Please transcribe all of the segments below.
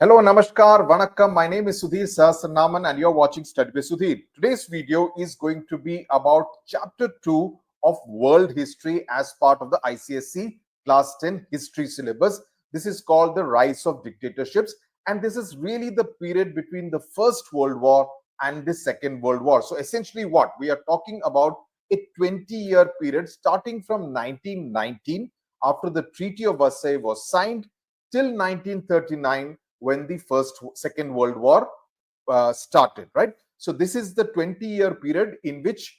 Hello, Namaskar, Vanakkam. My name is Sudhir Sir and you're watching Study by Sudhir. Today's video is going to be about Chapter 2 of World History as part of the ICSE Class 10 History syllabus. This is called the Rise of Dictatorships, and this is really the period between the First World War and the Second World War. So essentially what? We are talking about a 20-year period starting from 1919, after the Treaty of Versailles was signed, till 1939, when the second world war started, right? So this is the 20-year period in which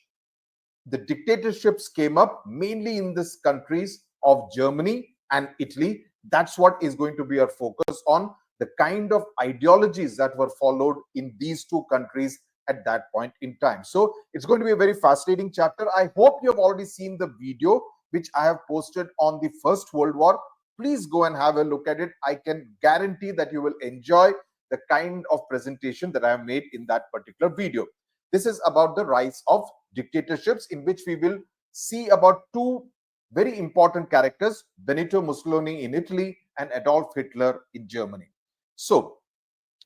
the dictatorships came up, mainly in these countries of Germany and Italy. That's what is going to be our focus on, the kind of ideologies that were followed in these two countries at that point in time. So it's going to be a very fascinating chapter. I hope you have already seen the video which I have posted on the First World War. Please go and have a look at it. I can guarantee that you will enjoy the kind of presentation that I have made in that particular video. This is about the rise of dictatorships, in which we will see about two very important characters, Benito Mussolini in Italy and Adolf Hitler in Germany. So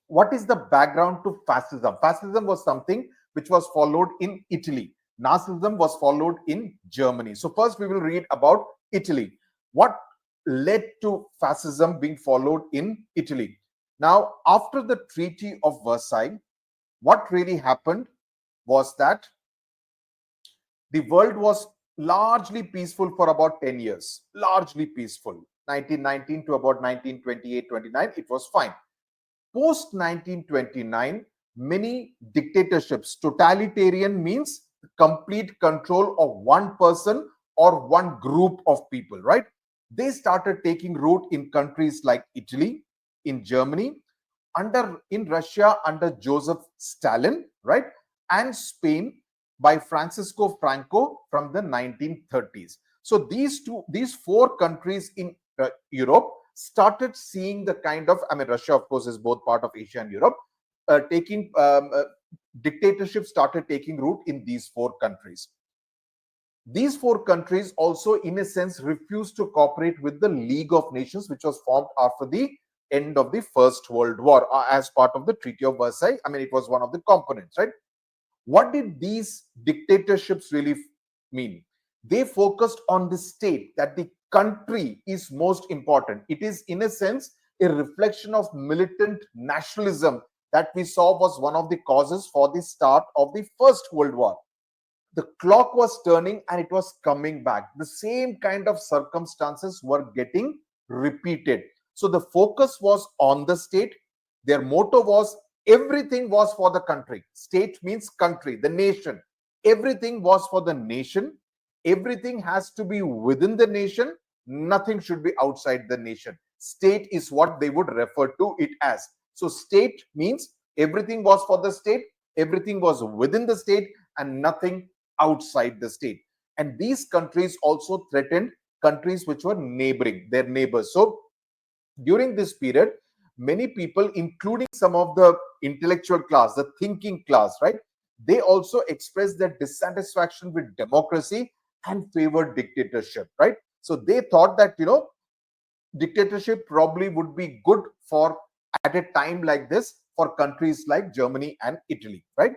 what is the background to fascism? Fascism was something which was followed in Italy. Nazism was followed in Germany. So first we will read about Italy. What led to fascism being followed in Italy? Now, after the Treaty of Versailles, what really happened was that the world was largely peaceful for about 10 years. Largely peaceful. 1919 to about 1928-29, it was fine. Post 1929, many dictatorships, totalitarian means complete control of one person or one group of people, right? They started taking root in countries like Italy, in Germany, in Russia under Joseph Stalin, right? And Spain by Francisco Franco from the 1930s. So these four countries in Europe started seeing the kind of, Russia, of course, is both part of Asia and Europe, dictatorship started taking root in these four countries. These four countries also, in a sense, refused to cooperate with the League of Nations, which was formed after the end of the First World War as part of the Treaty of Versailles. It was one of the components, right? What did these dictatorships really mean? They focused on the state, that the country is most important. It is, in a sense, a reflection of militant nationalism that we saw was one of the causes for the start of the First World War. The clock was turning and it was coming back. The same kind of circumstances were getting repeated. So the focus was on the state. Their motto was everything was for the country. State means country, the nation. Everything was for the nation. Everything has to be within the nation. Nothing should be outside the nation. State is what they would refer to it as. So state means everything was for the state, everything was within the state, and nothing outside the state. And these countries also threatened countries which were neighboring, their neighbors. So during this period, many people, including some of the intellectual class, the thinking class, right, they also expressed their dissatisfaction with democracy and favored dictatorship, right? So they thought that, dictatorship probably would be good for at a time like this for countries like Germany and Italy, right?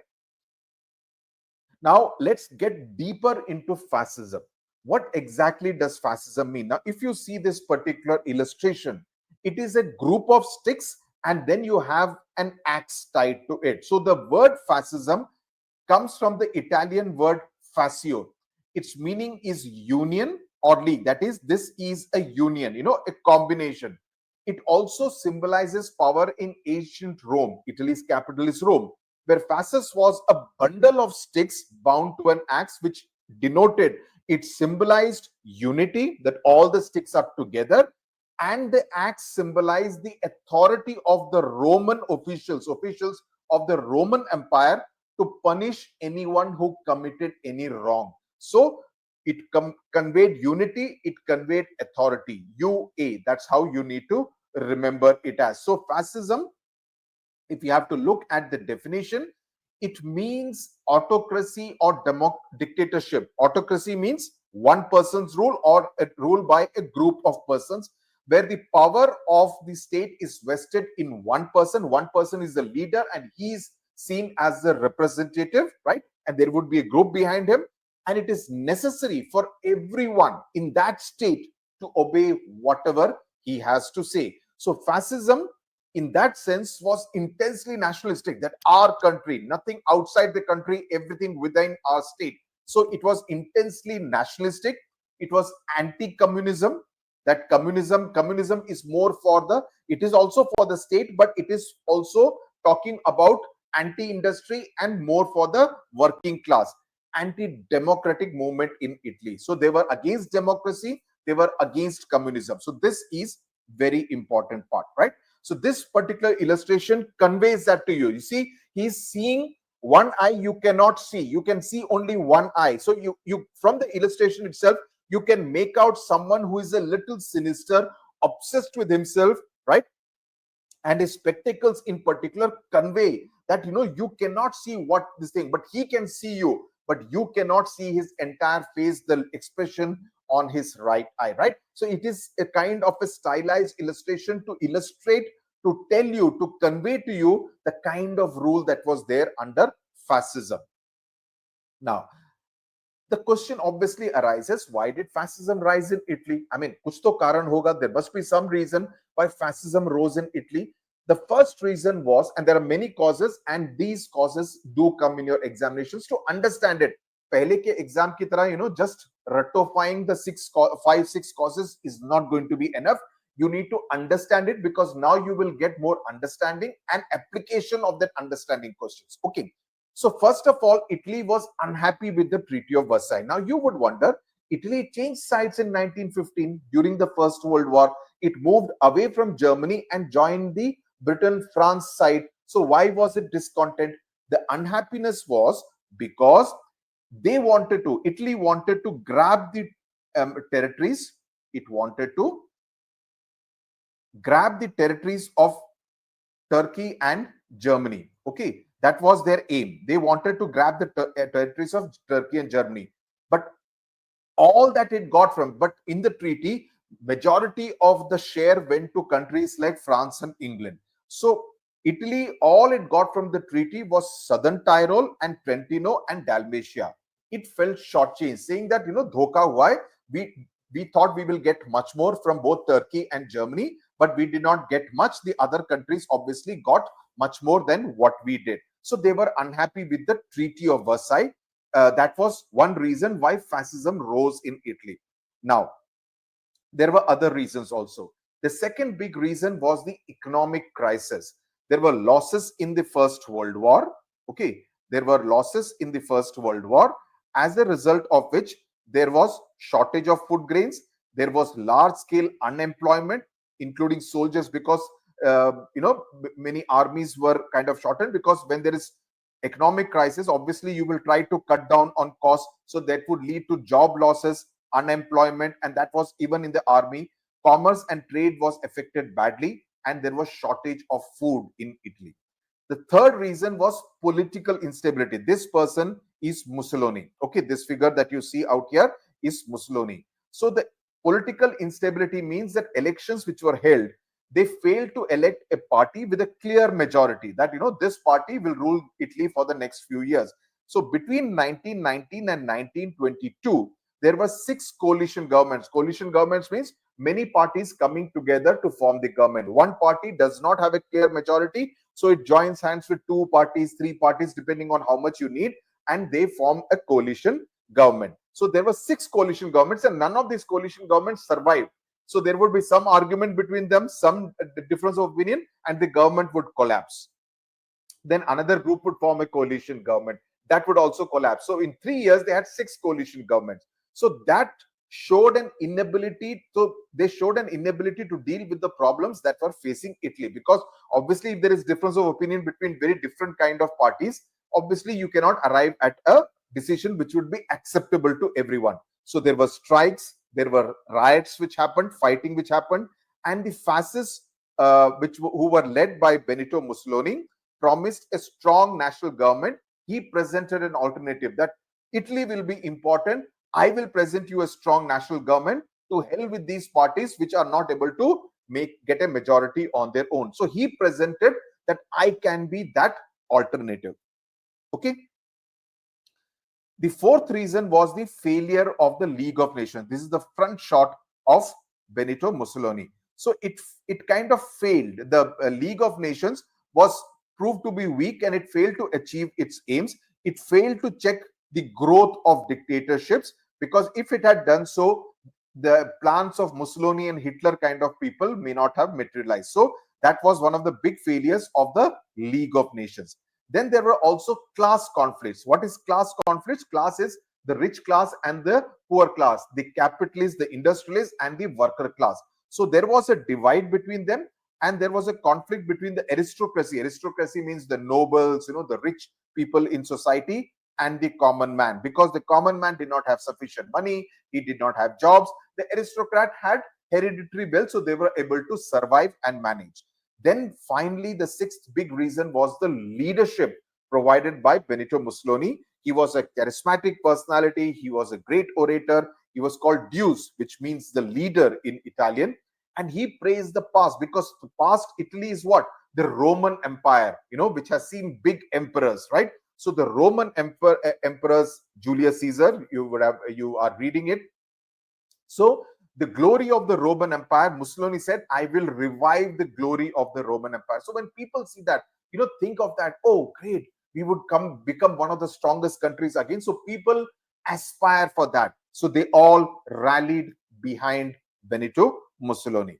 Now, let's get deeper into fascism. What exactly does fascism mean? Now, if you see this particular illustration, it is a group of sticks and then you have an axe tied to it. So the word fascism comes from the Italian word fascio. Its meaning is union or league. That is, this is a union, a combination. It also symbolizes power in ancient Rome. Italy's capital is Rome, where fasces was a bundle of sticks bound to an axe, which denoted, it symbolized unity, that all the sticks are together, and the axe symbolized the authority of the Roman officials of the Roman Empire to punish anyone who committed any wrong. So it conveyed unity, it conveyed authority. UA, that's how you need to remember it as. So fascism, if you have to look at the definition, it means autocracy or dictatorship. Autocracy means one person's rule or a rule by a group of persons. where the power of the state is vested in one person. One person is the leader and he is seen as the representative, right? And there would be a group behind him, and it is necessary for everyone in that state to obey whatever he has to say. So fascism in that sense was intensely nationalistic, that our country, nothing outside the country, everything within our state. So it was intensely nationalistic. It was anti-communism. That communism is more for the, it is also for the state, but it is also talking about anti-industry and more for the working class. Anti-democratic movement in Italy. So they were against democracy, they were against communism. So this is very important part, right? So this particular illustration conveys that to you. You see, he's seeing one eye you cannot see. You can see only one eye. So you from the illustration itself, you can make out someone who is a little sinister, obsessed with himself, right? And his spectacles in particular convey that, you cannot see what this thing, but he can see you, but you cannot see his entire face, the expression on his right eye, right? So it is a kind of a stylized illustration to illustrate, to tell you, to convey to you the kind of rule that was there under fascism. Now, the question obviously arises, why did fascism rise in Italy? I mean, kuch to karan hoga, there must be some reason why fascism rose in Italy. The first reason was, and there are many causes, and these causes do come in your examinations to understand it. Pehle ke exam ki tarah, just ratifying the 5-6 causes is not going to be enough. You need to understand it, because now you will get more understanding and application of that understanding questions. Okay. So first of all, Italy was unhappy with the Treaty of Versailles. Now you would wonder, Italy changed sides in 1915 during the First World War. It moved away from Germany and joined the Britain-France side. So why was it discontent? The unhappiness was because Italy wanted to grab the territories. It wanted to grab the territories of Turkey and Germany. Okay, that was their aim. They wanted to grab the territories of Turkey and Germany. But all that it got from, but in the treaty, majority of the share went to countries like France and England. So Italy, all it got from the treaty was Southern Tyrol and Trentino and Dalmatia. It felt shortchanged, saying that, dhoka hua hai. We thought we will get much more from both Turkey and Germany, but we did not get much. The other countries obviously got much more than what we did. So they were unhappy with the Treaty of Versailles. That was one reason why fascism rose in Italy. Now, there were other reasons also. The second big reason was the economic crisis. There were losses in the First World War. Okay, there were losses in the First World War, as a result of which there was shortage of food grains. There was large-scale unemployment, including soldiers, because many armies were kind of shortened, because when there is economic crisis, obviously you will try to cut down on costs. So that would lead to job losses, unemployment, and that was even in the army. Commerce and trade was affected badly, and there was shortage of food in Italy. The third reason was political instability. This person is Mussolini. Okay, this figure that you see out here is Mussolini. So the political instability means that elections which were held, they failed to elect a party with a clear majority, that this party will rule Italy for the next few years. So between 1919 and 1922, there were 6 coalition governments. Coalition governments means many parties coming together to form the government. One party does not have a clear majority, so it joins hands with 2 parties, 3 parties, depending on how much you need, and they form a coalition government. So there were 6 coalition governments, and none of these coalition governments survived. So there would be some argument between them, some difference of opinion, and the government would collapse. Then another group would form a coalition government. That would also collapse. So in 3 years, they had 6 coalition governments. So that showed an inability. So they showed an inability to deal with the problems that were facing Italy, because obviously if there is difference of opinion between very different kind of parties, obviously you cannot arrive at a decision which would be acceptable to everyone. So there were strikes, there were riots which happened, fighting which happened, and the fascists, who were led by Benito Mussolini, promised a strong national government. He presented an alternative that Italy will be important. I will present you a strong national government, to hell with these parties which are not able to get a majority on their own. So he presented that I can be that alternative. Okay. The fourth reason was the failure of the League of Nations. This is the front shot of Benito Mussolini. So it kind of failed. The League of Nations was proved to be weak, and it failed to achieve its aims. It failed to check the growth of dictatorships, because if it had done so, the plans of Mussolini and Hitler kind of people may not have materialized. So that was one of the big failures of the League of Nations. Then there were also class conflicts. What is class conflicts? Class is the rich class and the poor class, the capitalists, the industrialists, and the worker class. So there was a divide between them, and there was a conflict between the aristocracy. Aristocracy means the nobles, the rich people in society, and the common man, because the common man did not have sufficient money, he did not have jobs. The aristocrat had hereditary wealth, so they were able to survive and manage. Then finally, the sixth big reason was the leadership provided by Benito Mussolini. He was a charismatic personality, he was a great orator, he was called Deus, which means the leader in Italian, and he praised the past, because the past Italy is what? The Roman Empire, which has seen big emperors, right? So the Roman emperors, Julius Caesar, you are reading it. So the glory of the Roman Empire, Mussolini said, I will revive the glory of the Roman Empire. So when people see that, think of that, oh, great, we would become one of the strongest countries again. So people aspire for that. So they all rallied behind Benito Mussolini.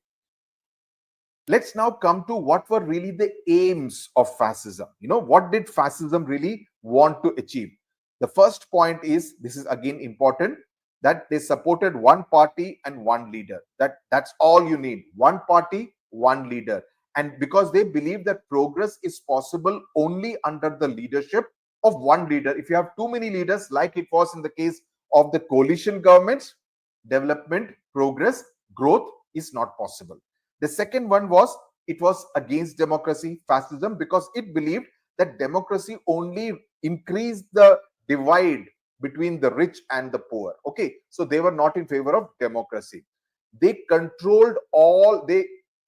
Let's now come to what were really the aims of fascism. What did fascism really want to achieve? The first point is, this is again important, that they supported one party and one leader. That's all you need. One party, one leader. And because they believe that progress is possible only under the leadership of one leader. If you have too many leaders, like it was in the case of the coalition governments, development, progress, growth is not possible. The second one was, it was against democracy, fascism, because it believed that democracy only increased the divide between the rich and the poor. Okay, so they were not in favor of democracy. They controlled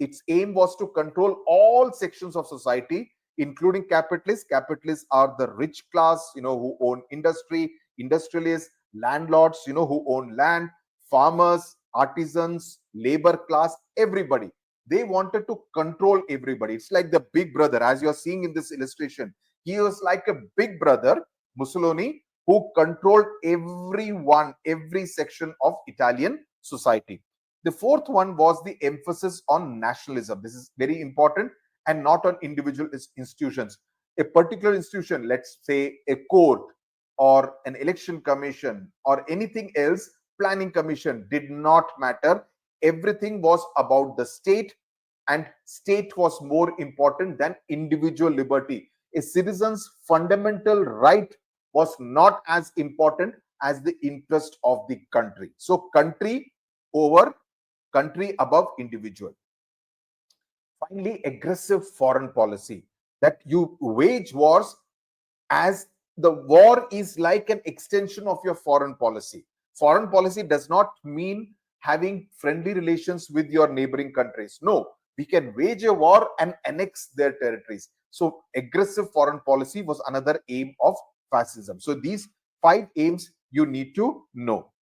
its aim was to control all sections of society, including capitalists. Capitalists are the rich class, who own industry, industrialists, landlords, who own land, farmers, artisans, labor class, everybody. They wanted to control everybody. It's like the big brother, as you're seeing in this illustration. He was like a big brother, Mussolini, who controlled everyone, every section of Italian society. The fourth one was the emphasis on nationalism. This is very important, and not on individual institutions. A particular institution, let's say a court or an election commission or anything else, planning commission, did not matter. Everything was about the state, and state was more important than individual liberty. A citizen's fundamental right was not as important as the interest of the country. So country above individual. Finally, aggressive foreign policy, that you wage wars as the war is like an extension of your foreign policy. Foreign policy does not mean having friendly relations with your neighboring countries. No, we can wage a war and annex their territories. So aggressive foreign policy was another aim of fascism. So these 5 aims you need to know.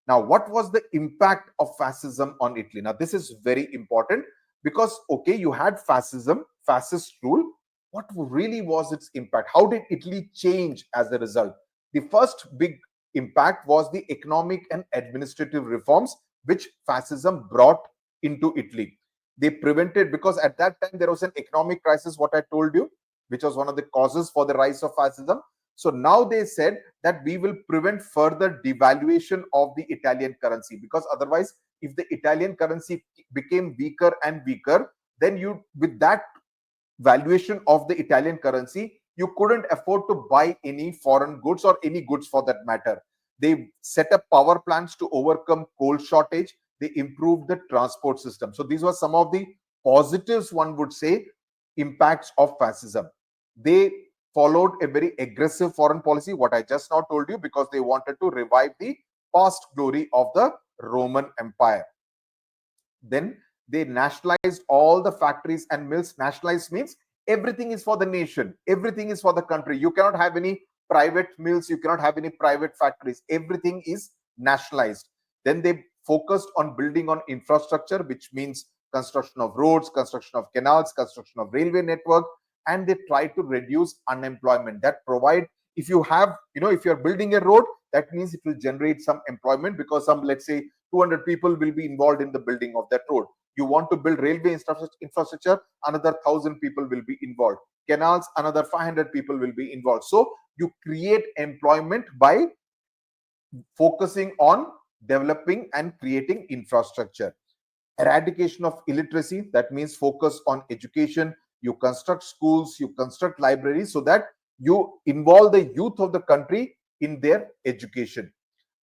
Now, what was the impact of fascism on Italy? Now, this is very important, because, okay, you had fascism, fascist rule. What really was its impact? How did Italy change as a result? The first big impact was the economic and administrative reforms which fascism brought into Italy. They prevented, because at that time there was an economic crisis, what I told you, which was one of the causes for the rise of fascism. So now they said that we will prevent further devaluation of the Italian currency, because otherwise, if the Italian currency became weaker and weaker, then with that valuation of the Italian currency, you couldn't afford to buy any foreign goods, or any goods for that matter. They set up power plants to overcome coal shortage. They improved the transport system. So these were some of the positives, one would say, impacts of fascism. They followed a very aggressive foreign policy, what I just now told you, because they wanted to revive the past glory of the Roman Empire. Then they nationalized all the factories and mills. Nationalized means everything is for the nation, everything is for the country. You cannot have any private mills, you cannot have any private factories. Everything is nationalized. Then they focused on building on infrastructure, which means construction of roads, construction of canals, construction of railway network, and they try to reduce unemployment. That provide, if you have, if you're building a road, that means it will generate some employment, because some, let's say, 200 people will be involved in the building of that road. You want to build railway infrastructure, another 1,000 people will be involved. Canals, another 500 people will be involved. So you create employment by focusing on developing and creating infrastructure. Eradication of illiteracy, that means focus on education. You construct schools, you construct libraries, so that you involve the youth of the country in their education.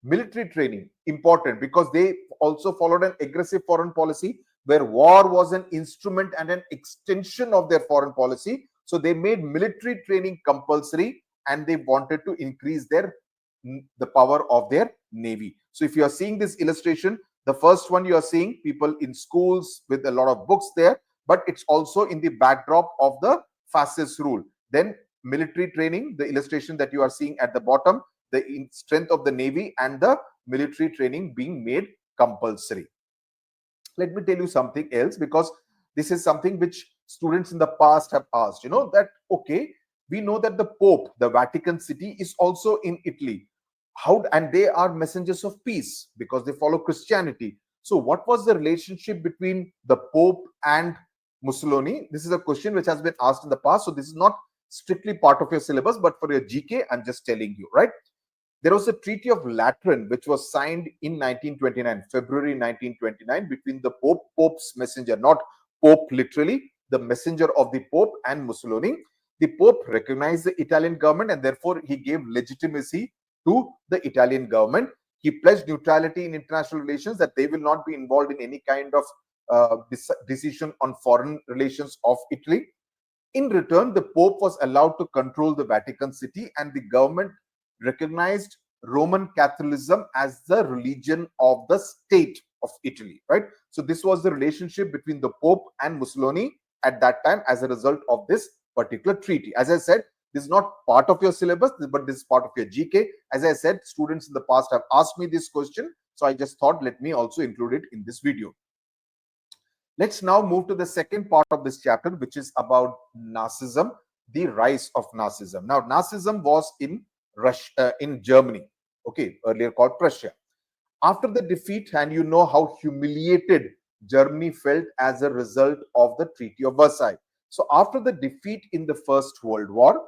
Military training, important, because they also followed an aggressive foreign policy where war was an instrument and an extension of their foreign policy. So they made military training compulsory, and they wanted to increase the power of their navy. So if you are seeing this illustration, the first one, you are seeing people in schools with a lot of books there, but it's also in the backdrop of the fascist rule. Then military training, the illustration that you are seeing at the bottom, the strength of the navy and the military training being made compulsory. Let me tell you something else, because this is something which students in the past have asked, that, okay, we know that the Pope, the Vatican City, is also in Italy. How, and they are messengers of peace because they follow Christianity. So what was the relationship between the Pope and Mussolini? This is a question which has been asked in the past. So this is not strictly part of your syllabus, but for your GK, I'm just telling you, right? There was a Treaty of Lateran which was signed in 1929, February 1929, between the Pope's messenger, not Pope literally, the messenger of the Pope, and Mussolini. The Pope recognized the Italian government, and therefore he gave legitimacy to the Italian government. He pledged neutrality in international relations, that they will not be involved in any kind of decision on foreign relations of Italy. In return, the Pope was allowed to control the Vatican City, and the government recognized Roman Catholicism as the religion of the state of Italy, right? So this was the relationship between the Pope and Mussolini at that time as a result of this particular treaty. As I said, this is not part of your syllabus, but this is part of your GK. As I said, students in the past have asked me this question, so I just thought, let me also include it in this video. Let's now move to the second part of this chapter, which is about Nazism, the rise of Nazism. Now, Nazism was in Russia, in Germany, okay, earlier called Prussia. After the defeat, and you know how humiliated Germany felt as a result of the Treaty of Versailles. So after the defeat in the First World War,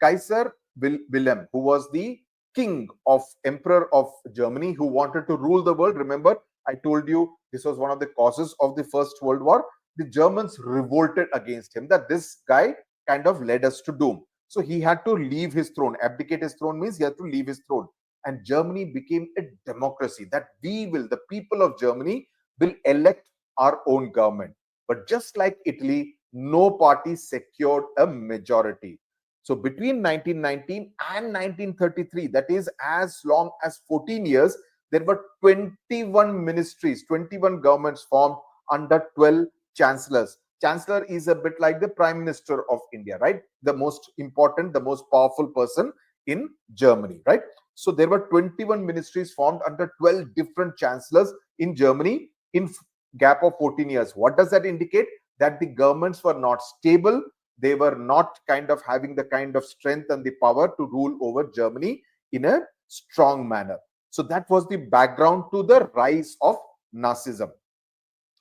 Kaiser Wilhelm, who was the emperor of Germany, who wanted to rule the world. Remember, I told you this was one of the causes of the First World War. The Germans revolted against him, that this guy kind of led us to doom. So he had to leave his throne. Abdicate his throne means he had to leave his throne. And Germany became a democracy, that the people of Germany will elect our own government. But just like Italy, no party secured a majority. So between 1919 and 1933, that is as long as 14 years, there were 21 ministries, 21 governments formed under 12 chancellors. Chancellor is a bit like the Prime Minister of India, right? The most important, the most powerful person in Germany, right? So there were 21 ministries formed under 12 different chancellors in Germany in gap of 14 years. What does that indicate? That the governments were not stable. They were not kind of having the kind of strength and the power to rule over Germany in a strong manner. So that was the background to the rise of Nazism.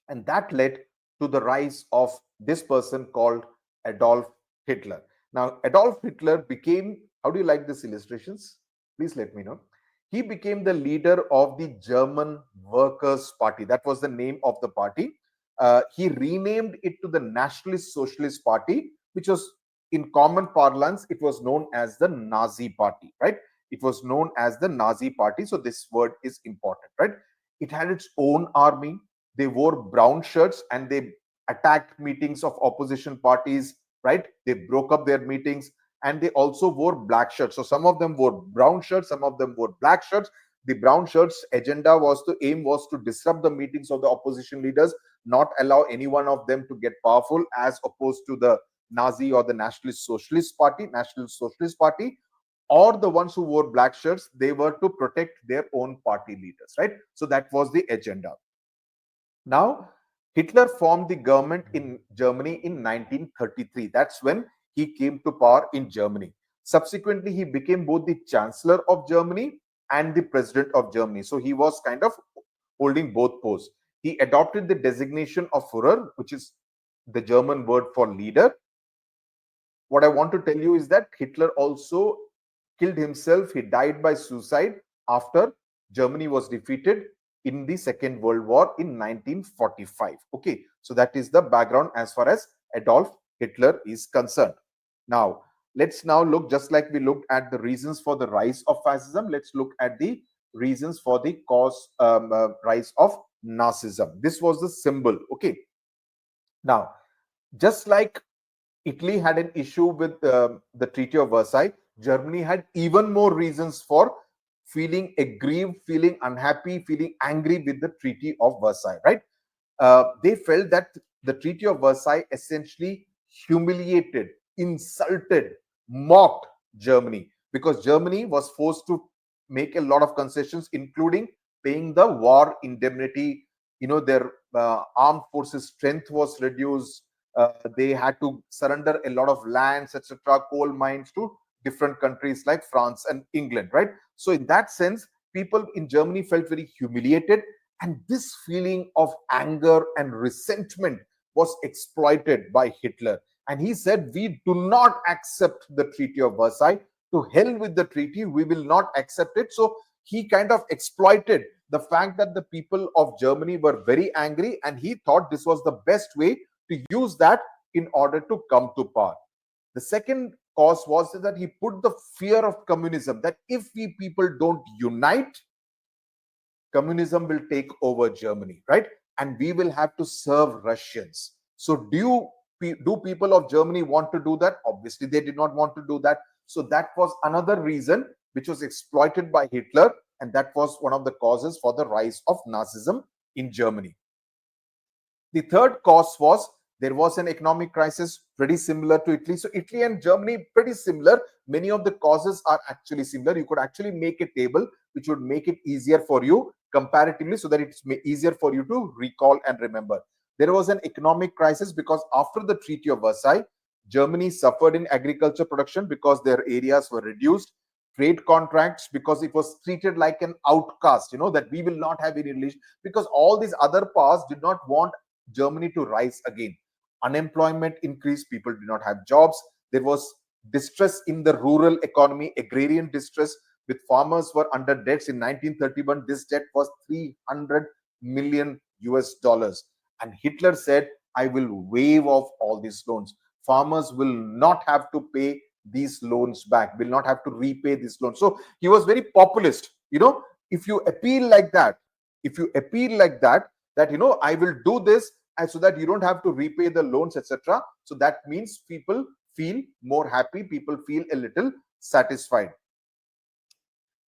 And that led to the rise of this person called Adolf Hitler. Now, Adolf Hitler became, how do you like these illustrations? Please let me know. He became the leader of the German Workers' Party. That was the name of the party. He renamed it to the Nationalist Socialist Party, which was, in common parlance, it was known as the Nazi Party, right? It was known as the Nazi Party. So this word is important, right? It had its own army. They wore brown shirts and they attacked meetings of opposition parties, right? They broke up their meetings, and they also wore black shirts. So some of them wore brown shirts, some of them wore black shirts, The brown shirts agenda was to aim was to disrupt the meetings of the opposition leaders, not allow any one of them to get powerful, as opposed to the Nazi or the National Socialist Party, or the ones who wore black shirts. They were to protect their own party leaders, right? So that was the agenda. Now, Hitler formed the government in Germany in 1933. That's when he came to power in Germany. Subsequently, he became both the Chancellor of Germany and the President of Germany. So he was kind of holding both posts. He adopted the designation of Führer, which is the German word for leader. What I want to tell you is that Hitler also killed himself. He died by suicide after Germany was defeated in the Second World War in 1945. Okay, so that is the background as far as Adolf Hitler is concerned. Now, let's now look, just like we looked at the reasons for the rise of fascism, let's look at the reasons for the rise of Nazism. This was the symbol. Okay, now, just like Italy had an issue with the Treaty of Versailles, Germany had even more reasons for feeling aggrieved, feeling unhappy, feeling angry with the Treaty of Versailles, right? They felt that the Treaty of Versailles essentially humiliated, insulted, mocked Germany, because Germany was forced to make a lot of concessions, including paying the war indemnity. You know, their armed forces strength was reduced. They had to surrender a lot of lands, etc., coal mines to different countries like France and England, right? So in that sense, people in Germany felt very humiliated, and this feeling of anger and resentment was exploited by Hitler. And he said, we do not accept the Treaty of Versailles. To hell with the treaty, we will not accept it. So he kind of exploited the fact that the people of Germany were very angry, and he thought this was the best way to use that in order to come to power. The second cause was that he put the fear of communism, that if we people don't unite, communism will take over Germany, right? And we will have to serve Russians. So do people of Germany want to do that? Obviously, they did not want to do that. So that was another reason which was exploited by Hitler, and that was one of the causes for the rise of Nazism in Germany. The third cause was there was an economic crisis pretty similar to Italy. So Italy and Germany, pretty similar. Many of the causes are actually similar. You could actually make a table which would make it easier for you comparatively, so that it's easier for you to recall and remember. There was an economic crisis because after the Treaty of Versailles, Germany suffered in agriculture production because their areas were reduced. Trade contracts, because it was treated like an outcast, that we will not have any relation, because all these other powers did not want Germany to rise again. Unemployment increased, people did not have jobs. There was distress in the rural economy, agrarian distress, with farmers were under debts. In 1931, this debt was 300 million US dollars. And Hitler said, I will waive off all these loans. Farmers will not have to pay these loans back, will not have to repay these loans. So he was very populist. If you appeal like that, that I will do this, and so that you don't have to repay the loans, etc. So that means people feel more happy, people feel a little satisfied.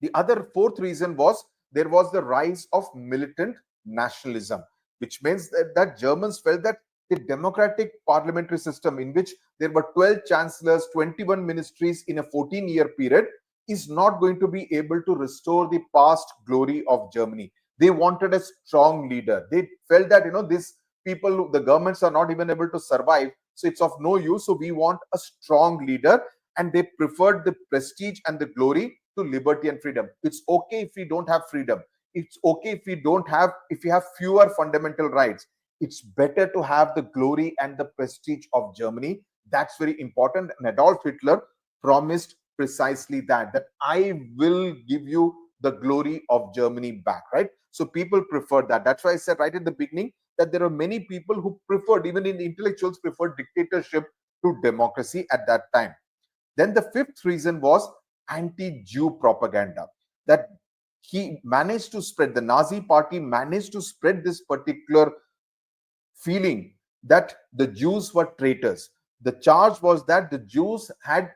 The other fourth reason was there was the rise of militant nationalism, which means that Germans felt that the democratic parliamentary system, in which there were 12 chancellors, 21 ministries in a 14-year period, is not going to be able to restore the past glory of Germany. They wanted a strong leader. They felt that these people, the governments are not even able to survive, so it's of no use. So we want a strong leader, and they preferred the prestige and the glory to liberty and freedom. It's okay if we don't have freedom. It's okay if we have fewer fundamental rights. It's better to have the glory and the prestige of Germany. That's very important. And Adolf Hitler promised precisely that I will give you the glory of Germany back, right? So people preferred that. That's why I said right at the beginning that there are many people who preferred, even in the intellectuals, preferred dictatorship to democracy at that time. Then the fifth reason was anti-Jew propaganda, that he managed to spread, the Nazi party managed to spread this particular feeling that the Jews were traitors. The charge was that the Jews had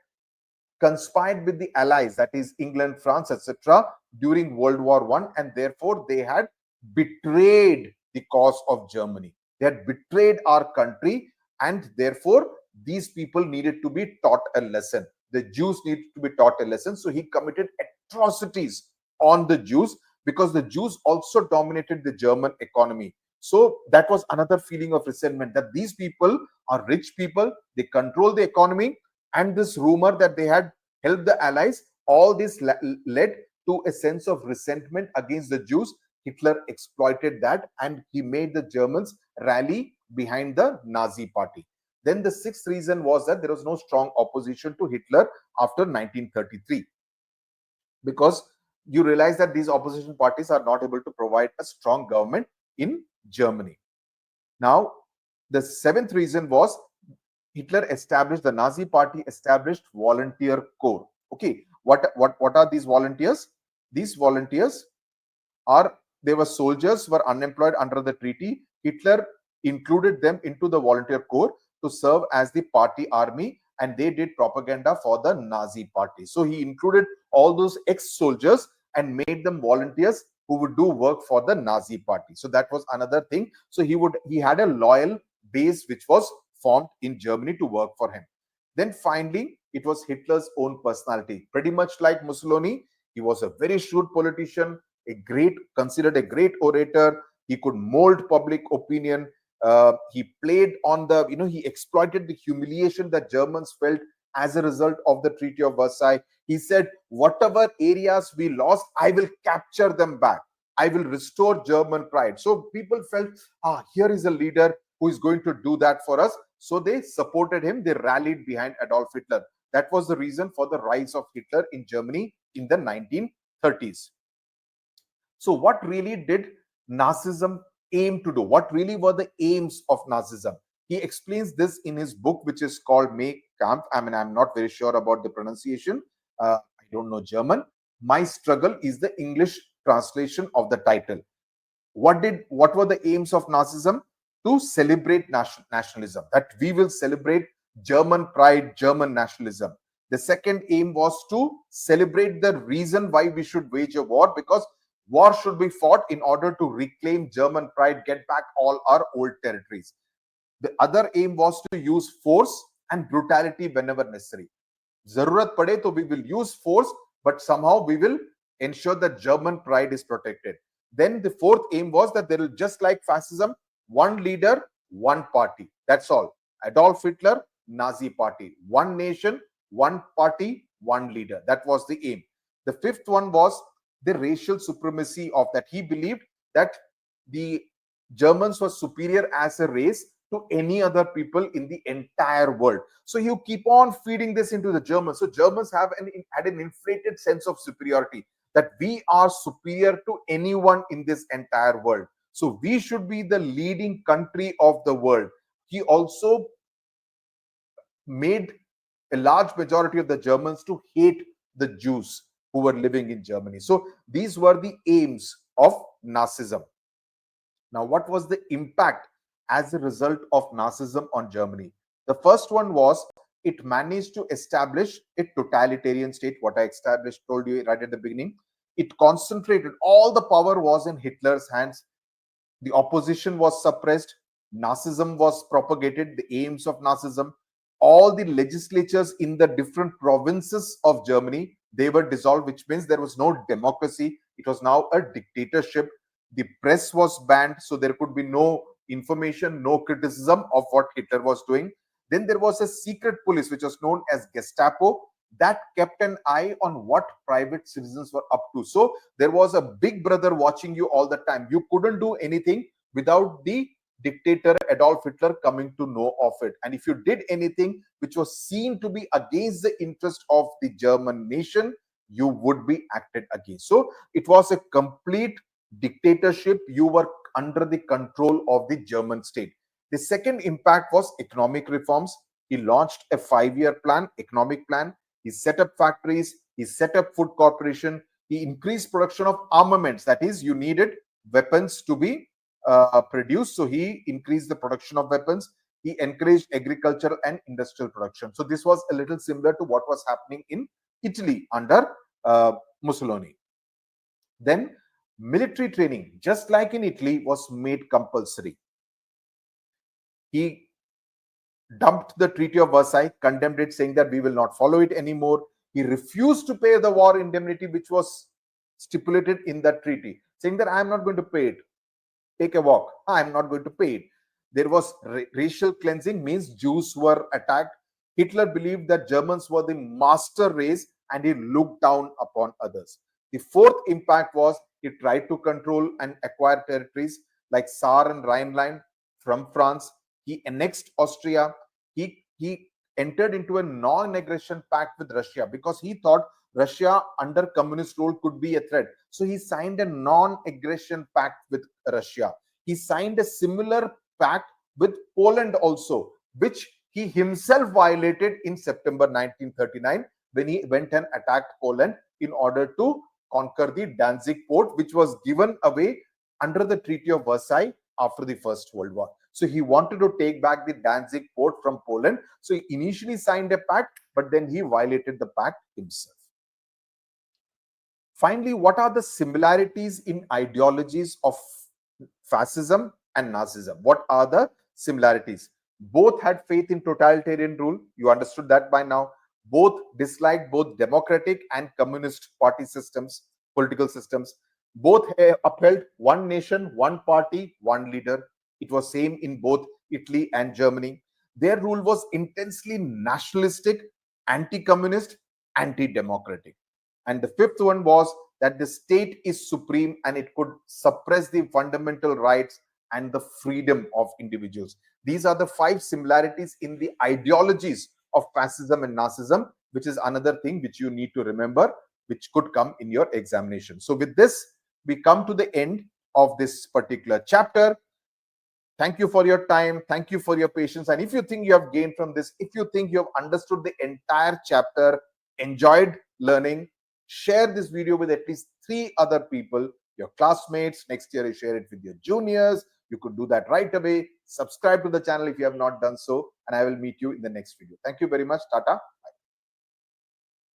conspired with the allies, that is England, France, etc., during World War One, and therefore they had betrayed the cause of Germany. They had betrayed our country, and therefore these people needed to be taught a lesson. The Jews needed to be taught a lesson. So he committed atrocities on the Jews, because the Jews also dominated the German economy. So that was another feeling of resentment, that these people are rich people, they control the economy, and this rumor that they had helped the Allies, all this led to a sense of resentment against the Jews. Hitler exploited that, and he made the Germans rally behind the Nazi party. Then the sixth reason was that there was no strong opposition to Hitler after 1933, because you realize that these opposition parties are not able to provide a strong government in Germany. Now, the seventh reason was Hitler established, the Nazi party established volunteer corps. Okay, what are these volunteers? These volunteers are, they were soldiers, were unemployed under the treaty. Hitler included them into the volunteer corps to serve as the party army, and they did propaganda for the Nazi party. So he included all those ex-soldiers and made them volunteers who would do work for the Nazi party. So that was another thing. So he had a loyal base which was formed in Germany to work for him. Then finally, it was Hitler's own personality. Pretty much like Mussolini, he was a very shrewd politician, considered a great orator. He could mold public opinion. He played on the, he exploited the humiliation that Germans felt as a result of the Treaty of Versailles. He said, whatever areas we lost, I will capture them back. I will restore German pride. So people felt, here is a leader who is going to do that for us. So they supported him. They rallied behind Adolf Hitler. That was the reason for the rise of Hitler in Germany in the 1930s. So what really did Nazism aim to do? What really were the aims of Nazism? He explains this in his book, which is called Mein Kampf. I mean, I'm not very sure about the pronunciation. I don't know German. My Struggle is the English translation of the title. What were the aims of Nazism? To celebrate nationalism, that we will celebrate German pride, German nationalism. The second aim was to celebrate the reason why we should wage a war, because war should be fought in order to reclaim German pride, get back all our old territories. The other aim was to use force and brutality whenever necessary. Zarurat pade to we will use force, but somehow we will ensure that German pride is protected. Then the fourth aim was that there will, just like fascism, one leader, one party. That's all. Adolf Hitler, Nazi party. One nation, one party, one leader. That was the aim. The fifth one was the racial supremacy of that. He believed that the Germans were superior as a race to any other people in the entire world. So you keep on feeding this into the Germans. So Germans had an inflated sense of superiority, that we are superior to anyone in this entire world. So we should be the leading country of the world. He also made a large majority of the Germans to hate the Jews who were living in Germany. So these were the aims of Nazism. Now, what was the impact as a result of Nazism on Germany? The first one was it managed to establish a totalitarian state, what I told you right at the beginning. It concentrated, all the power was in Hitler's hands. The opposition was suppressed. Nazism was propagated, the aims of Nazism. All the legislatures in the different provinces of Germany, they were dissolved, which means there was no democracy. It was now a dictatorship. The press was banned, so there could be no information, no criticism of what Hitler was doing. Then there was a secret police, which was known as Gestapo, that kept an eye on what private citizens were up to. So there was a big brother watching you all the time. You couldn't do anything without the dictator Adolf Hitler coming to know of it. And if you did anything which was seen to be against the interest of the German nation, you would be acted against. So it was a complete dictatorship. You were under the control of the German state. The second impact was economic reforms. He launched a 5-year plan, economic plan. He set up factories. He set up food corporation. He increased production of armaments. That is, you needed weapons to be produced. So he increased the production of weapons. He encouraged agricultural and industrial production. So this was a little similar to what was happening in Italy under Mussolini. Then military training, just like in Italy, was made compulsory. He dumped the Treaty of Versailles, condemned it, saying that we will not follow it anymore. He refused to pay the war indemnity which was stipulated in that treaty, saying that I am not going to pay it. Take a walk. I am not going to pay it. There was racial cleansing, means Jews were attacked. Hitler believed that Germans were the master race and he looked down upon others. The fourth impact was he tried to control and acquire territories like Saar and Rhineland from France. He annexed Austria. He entered into a non-aggression pact with Russia because he thought Russia under communist rule could be a threat. So he signed a non-aggression pact with Russia. He signed a similar pact with Poland also, which he himself violated in September 1939 when he went and attacked Poland in order to conquer the Danzig port, which was given away under the Treaty of Versailles after the First World War. So he wanted to take back the Danzig port from Poland. So he initially signed a pact, but then he violated the pact himself. Finally, what are the similarities in ideologies of fascism and Nazism? What are the similarities? Both had faith in totalitarian rule. You understood that by now. Both disliked both democratic and communist party systems, political systems. Both upheld one nation, one party, one leader. It was same in both Italy and Germany. Their rule was intensely nationalistic, anti-communist, anti-democratic. And the fifth one was that the state is supreme and it could suppress the fundamental rights and the freedom of individuals. These are the five similarities in the ideologies of fascism and Nazism, which is another thing which you need to remember, which could come in your examination. So with this, we come to the end of this particular chapter. Thank you for your time. Thank you for your patience. And if you think you have gained from this, if you think you have understood the entire chapter, enjoyed learning, share this video with at least 3 other people, your classmates. Next year, you share it with your juniors. You could do that right away. Subscribe to the channel if you have not done so. And I will meet you in the next video. Thank you very much. Tata.